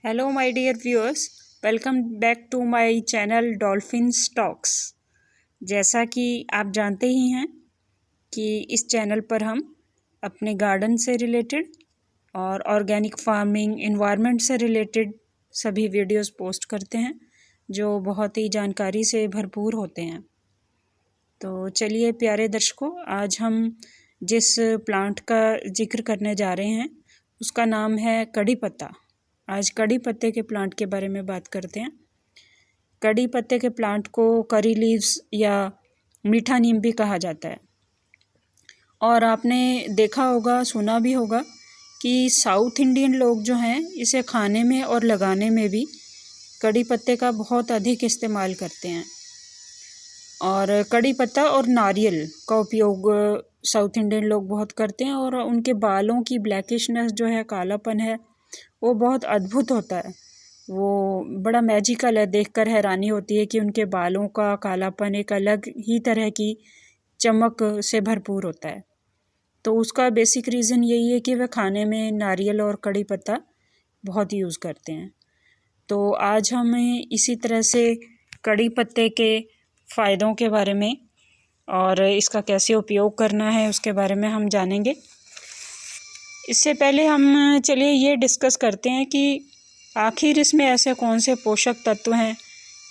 Hello my dear viewers, welcome back to my channel Dolphins Talks. जैसा कि आप जानते ही हैं कि इस चैनल पर हम अपने गार्डन से रिलेटेड और ऑर्गेनिक फार्मिंग, एनवायरनमेंट से रिलेटेड सभी वीडियोस पोस्ट करते हैं जो बहुत ही जानकारी से भरपूर होते हैं। तो चलिए प्यारे दर्शकों, आज हम जिस प्लांट का जिक्र करने जा रहे हैं उसका नाम है कड़ी पत्ता। आज कड़ी पत्ते के प्लांट के बारे में बात करते हैं। कड़ी पत्ते के प्लांट को करी लीव्स या मीठा नीम भी कहा जाता है। और आपने देखा होगा, सुना भी होगा कि साउथ इंडियन लोग जो हैं इसे खाने में और लगाने में भी कड़ी पत्ते का बहुत अधिक इस्तेमाल करते हैं। और कड़ी पत्ता और नारियल का उपयोग साउथ इंडियन लोग बहुत करते हैं और उनके बालों की ब्लैकिशनेस जो है, कालापन है, वो बहुत अद्भुत होता है। वो बड़ा मैजिकल है, देखकर हैरानी होती है कि उनके बालों का कालापन एक अलग ही तरह की चमक से भरपूर होता है। तो उसका बेसिक रीज़न यही है कि वह खाने में नारियल और कड़ी पत्ता बहुत यूज़ करते हैं। तो आज हम इसी तरह से कड़ी पत्ते के फ़ायदों के बारे में और इसका कैसे उपयोग करना है उसके बारे में हम जानेंगे। इससे पहले हम चलिए ये डिस्कस करते हैं कि आखिर इसमें ऐसे कौन से पोषक तत्व हैं,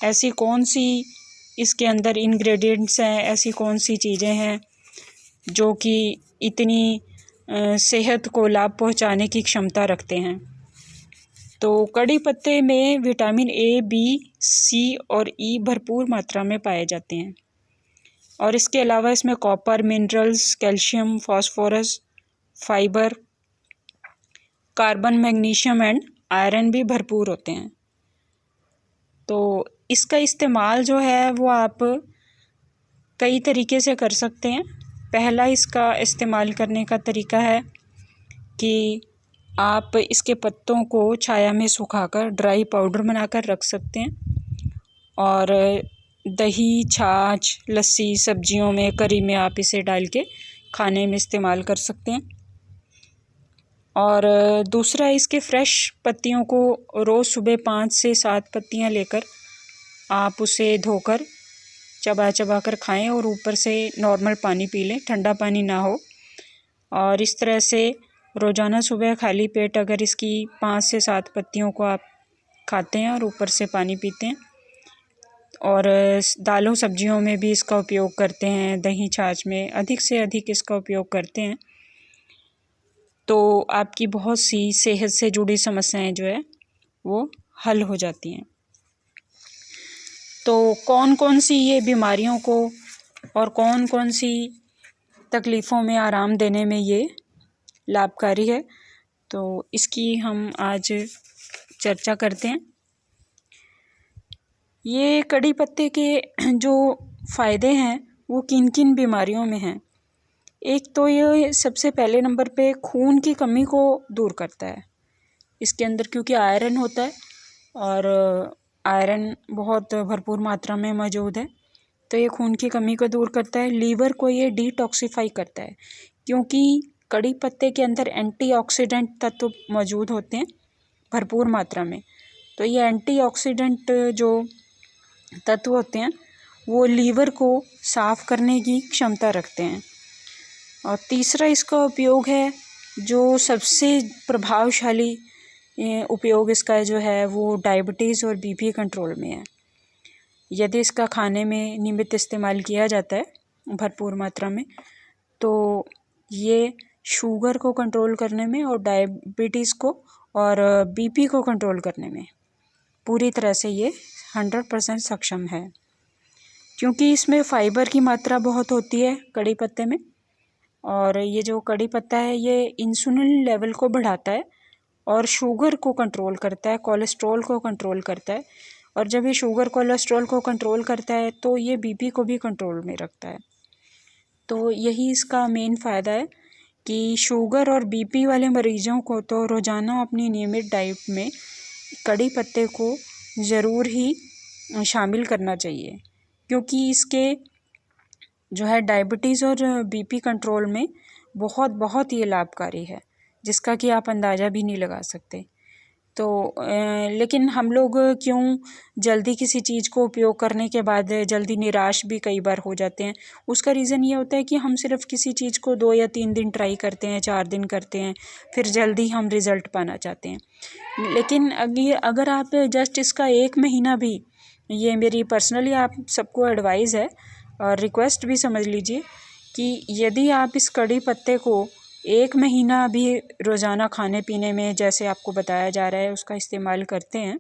ऐसी कौन सी इसके अंदर इंग्रेडिएंट्स हैं, ऐसी कौन सी चीज़ें हैं जो कि इतनी सेहत को लाभ पहुंचाने की क्षमता रखते हैं। तो कड़ी पत्ते में विटामिन ए, बी, सी और ई भरपूर मात्रा में पाए जाते हैं। और इसके अलावा इसमें copper, minerals, calcium, phosphorus, fibre, carbon, magnesium and iron भी भरपूर होते हैं। तो इसका इस्तेमाल जो है वो आप कई तरीके से कर सकते हैं। पहला इसका इस्तेमाल करने का तरीका है कि आप इसके पत्तों को छाया में सुखाकर ड्राई पाउडर बनाकर रख सकते हैं और दही, छाछ, लस्सी, सब्जियों में, करी में आप इसे डाल के खाने में इस्तेमाल कर सकते हैं। और दूसरा, इसके फ्रेश पत्तियों को रोज़ सुबह 5 से 7 पत्तियां लेकर आप उसे धोकर चबा चबा कर खाएं और ऊपर से नॉर्मल पानी पी लें, ठंडा पानी ना हो। और इस तरह से रोज़ाना सुबह खाली पेट अगर इसकी 5 से 7 पत्तियों को आप खाते हैं और ऊपर से पानी पीते हैं और दालों सब्जियों में भी इसका उपयोग करते हैं, दही छाछ में अधिक से अधिक इसका उपयोग करते हैं, तो आपकी बहुत सी सेहत से जुड़ी समस्याएं जो है वो हल हो जाती हैं। तो कौन कौन सी ये बीमारियों को और कौन कौन सी तकलीफ़ों में आराम देने में ये लाभकारी है, तो इसकी हम आज चर्चा करते हैं। ये कड़ी पत्ते के जो फ़ायदे हैं वो किन किन बीमारियों में हैं। एक तो ये सबसे पहले नंबर पे खून की कमी को दूर करता है इसके अंदर, क्योंकि आयरन होता है और आयरन बहुत भरपूर मात्रा में मौजूद है, तो ये खून की कमी को दूर करता है। लीवर को ये डिटॉक्सिफाई करता है क्योंकि कड़ी पत्ते के अंदर एंटीऑक्सीडेंट तत्व मौजूद होते हैं भरपूर मात्रा में। तो ये एंटीऑक्सीडेंट जो तत्व होते हैं वो लीवर को साफ़ करने की क्षमता रखते हैं। और तीसरा इसका उपयोग है, जो सबसे प्रभावशाली उपयोग इसका जो है वो डायबिटीज़ और बीपी कंट्रोल में है। यदि इसका खाने में नियमित इस्तेमाल किया जाता है भरपूर मात्रा में, तो ये शुगर को कंट्रोल करने में और डायबिटीज़ को और बीपी को कंट्रोल करने में पूरी तरह से ये 100% सक्षम है, क्योंकि इसमें फ़ाइबर की मात्रा बहुत होती है कड़ी पत्ते में। और ये जो कड़ी पत्ता है ये इंसुलिन लेवल को बढ़ाता है और शुगर को कंट्रोल करता है, कोलेस्ट्रॉल को कंट्रोल करता है। और जब ये शुगर कोलेस्ट्रॉल को कंट्रोल करता है तो ये बीपी को भी कंट्रोल में रखता है। तो यही इसका मेन फ़ायदा है कि शुगर और बीपी वाले मरीजों को तो रोज़ाना अपनी नियमित डाइट में कड़ी पत्ते को ज़रूर ही शामिल करना चाहिए, क्योंकि इसके जो है डायबिटीज़ और बीपी कंट्रोल में बहुत बहुत ये लाभकारी है, जिसका कि आप अंदाज़ा भी नहीं लगा सकते। लेकिन हम लोग क्यों जल्दी किसी चीज़ को उपयोग करने के बाद जल्दी निराश भी कई बार हो जाते हैं। उसका रीज़न ये होता है कि हम सिर्फ किसी चीज़ को 2 या 3 दिन ट्राई करते हैं, 4 दिन करते हैं, फिर जल्दी हम रिज़ल्ट पाना चाहते हैं। लेकिन अगर आप जस्ट इसका 1 महीना भी, ये मेरी पर्सनली आप सबको एडवाइस है और रिक्वेस्ट भी समझ लीजिए कि यदि आप इस कड़ी पत्ते को 1 महीना भी रोज़ाना खाने पीने में, जैसे आपको बताया जा रहा है, उसका इस्तेमाल करते हैं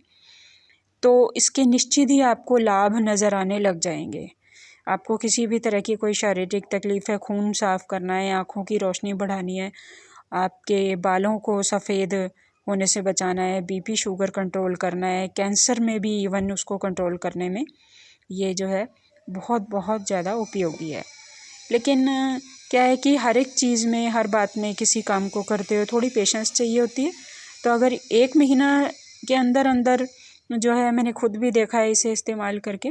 तो इसके निश्चित ही आपको लाभ नज़र आने लग जाएंगे। आपको किसी भी तरह की कोई शारीरिक तकलीफ़ है, खून साफ़ करना है, आँखों की रोशनी बढ़ानी है, आपके बालों को सफ़ेद होने से बचाना है, बीपी शुगर कंट्रोल करना है, कैंसर में भी इवन उसको कंट्रोल करने में ये जो है बहुत बहुत ज़्यादा उपयोगी है। लेकिन क्या है कि हर एक चीज़ में, हर बात में, किसी काम को करते हुए थोड़ी पेशेंस चाहिए होती है। तो अगर 1 महीना के अंदर अंदर जो है, मैंने खुद भी देखा है इसे इस्तेमाल करके,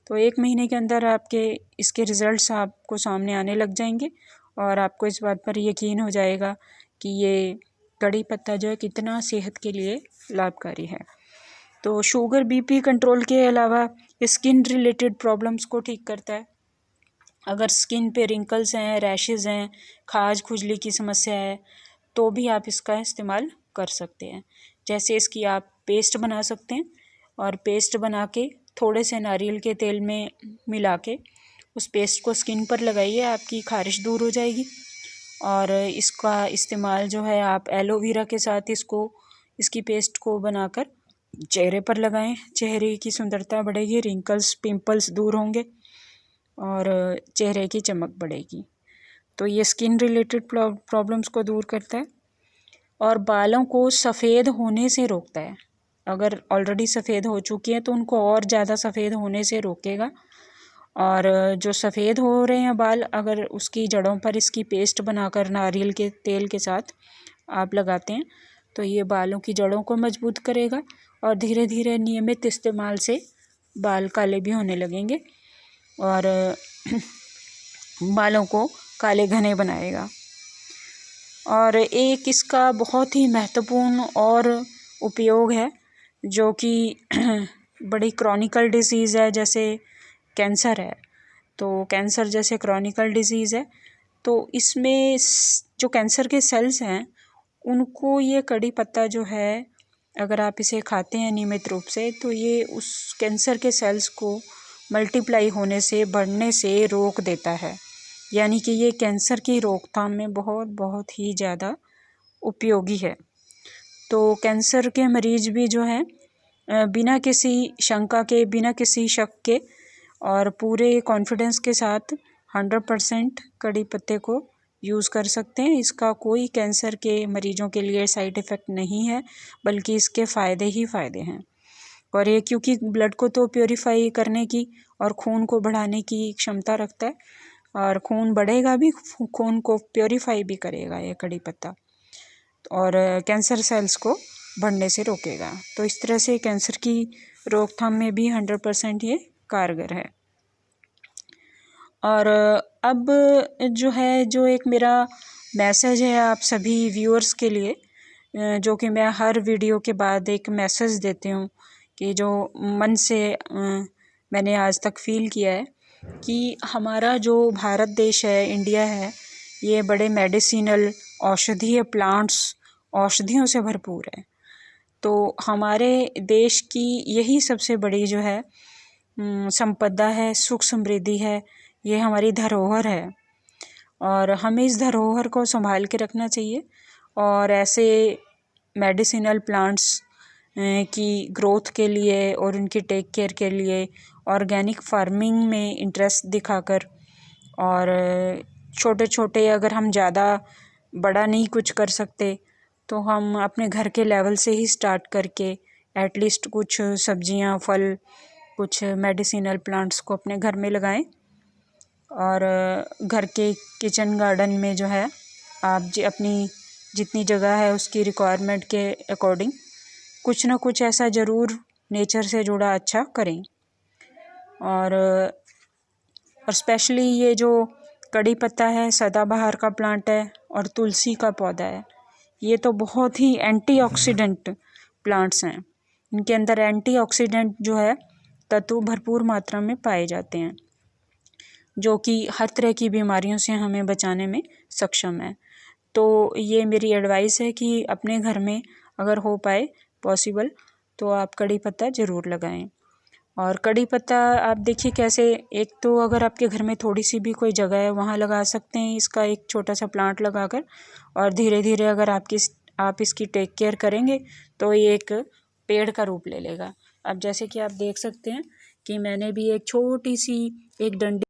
तो 1 महीने के अंदर आपके इसके रिज़ल्ट्स आपको सामने आने लग जाएंगे और आपको इस बात पर यकीन हो जाएगा कि ये कड़ी पत्ता जो है कितना सेहत के लिए लाभकारी है। तो शुगर बीपी कंट्रोल के अलावा स्किन रिलेटेड प्रॉब्लम्स को ठीक करता है। अगर स्किन पे रिंकल्स हैं, रैशेज़ हैं, खाज खुजली की समस्या है, तो भी आप इसका इस्तेमाल कर सकते हैं। जैसे इसकी आप पेस्ट बना सकते हैं और पेस्ट बना के थोड़े से नारियल के तेल में मिला के उस पेस्ट को स्किन पर लगाइए, आपकी खारिश दूर हो जाएगी। और इसका इस्तेमाल जो है आप एलोवेरा के साथ इसकी पेस्ट को बनाकर चेहरे पर लगाएं, चेहरे की सुंदरता बढ़ेगी, रिंकल्स पिंपल्स दूर होंगे और चेहरे की चमक बढ़ेगी। तो ये स्किन रिलेटेड प्रॉब्लम्स को दूर करता है और बालों को सफ़ेद होने से रोकता है। अगर ऑलरेडी सफ़ेद हो चुकी हैं तो उनको और ज़्यादा सफ़ेद होने से रोकेगा। और जो सफ़ेद हो रहे हैं बाल, अगर उसकी जड़ों पर इसकी पेस्ट बनाकर नारियल के तेल के साथ आप लगाते हैं तो ये बालों की जड़ों को मजबूत करेगा और धीरे धीरे नियमित इस्तेमाल से बाल काले भी होने लगेंगे और बालों को काले घने बनाएगा। और एक इसका बहुत ही महत्वपूर्ण और उपयोग है जो कि बड़ी क्रॉनिकल डिसीज़ है, जैसे कैंसर है। तो कैंसर जैसे क्रॉनिकल डिसीज़ है तो इसमें जो कैंसर के सेल्स हैं उनको ये कड़ी पत्ता जो है, अगर आप इसे खाते हैं नियमित रूप से, तो ये उस कैंसर के सेल्स को मल्टीप्लाई होने से, बढ़ने से रोक देता है। यानी कि ये कैंसर की रोकथाम में बहुत बहुत ही ज़्यादा उपयोगी है। तो कैंसर के मरीज भी जो है बिना किसी शंका के, बिना किसी शक के और पूरे कॉन्फिडेंस के साथ 100% कड़ी पत्ते को यूज़ कर सकते हैं। इसका कोई कैंसर के मरीजों के लिए साइड इफ़ेक्ट नहीं है, बल्कि इसके फ़ायदे ही फ़ायदे हैं। और ये क्योंकि ब्लड को तो प्योरीफाई करने की और खून को बढ़ाने की क्षमता रखता है और खून बढ़ेगा भी, खून को प्योरीफाई भी करेगा ये कड़ी पत्ता, और कैंसर सेल्स को बढ़ने से रोकेगा। तो इस तरह से कैंसर की रोकथाम में भी 100% ये कारगर है। और अब जो एक मेरा मैसेज है आप सभी व्यूअर्स के लिए, जो कि मैं हर वीडियो के बाद एक मैसेज देती हूँ कि जो मन से मैंने आज तक फ़ील किया है कि हमारा जो भारत देश है, इंडिया है, ये बड़े मेडिसिनल औषधीय प्लांट्स, औषधियों से भरपूर है। तो हमारे देश की यही सबसे बड़ी जो है संपदा है, सुख समृद्धि है, ये हमारी धरोहर है और हमें इस धरोहर को संभाल के रखना चाहिए। और ऐसे मेडिसिनल प्लांट्स की ग्रोथ के लिए और उनकी टेक केयर के लिए ऑर्गेनिक फार्मिंग में इंटरेस्ट दिखाकर, और छोटे छोटे, अगर हम ज़्यादा बड़ा नहीं कुछ कर सकते तो हम अपने घर के लेवल से ही स्टार्ट करके एटलीस्ट कुछ सब्जियां, फल, कुछ मेडिसिनल प्लांट्स को अपने घर में लगाएं। और घर के किचन गार्डन में जो है आप अपनी जितनी जगह है उसकी रिक्वायरमेंट के अकॉर्डिंग कुछ ना कुछ ऐसा ज़रूर नेचर से जुड़ा अच्छा करें। और स्पेशली ये जो कड़ी पत्ता है, सदाबहार का प्लांट है और तुलसी का पौधा है, ये तो बहुत ही एंटीऑक्सीडेंट प्लांट्स हैं। इनके अंदर एंटीऑक्सीडेंट जो है तत्व भरपूर मात्रा में पाए जाते हैं, जो कि हर तरह की बीमारियों से हमें बचाने में सक्षम है। तो ये मेरी एडवाइस है कि अपने घर में अगर हो पाए पॉसिबल तो आप कड़ी पत्ता ज़रूर लगाएं। और कड़ी पत्ता आप देखिए कैसे, एक तो अगर आपके घर में थोड़ी सी भी कोई जगह है वहाँ लगा सकते हैं इसका एक छोटा सा प्लांट लगाकर, और धीरे धीरे अगर आप इसकी टेक केयर करेंगे तो ये एक पेड़ का रूप ले लेगा। अब जैसे कि आप देख सकते हैं कि मैंने भी एक छोटी सी एक डंडी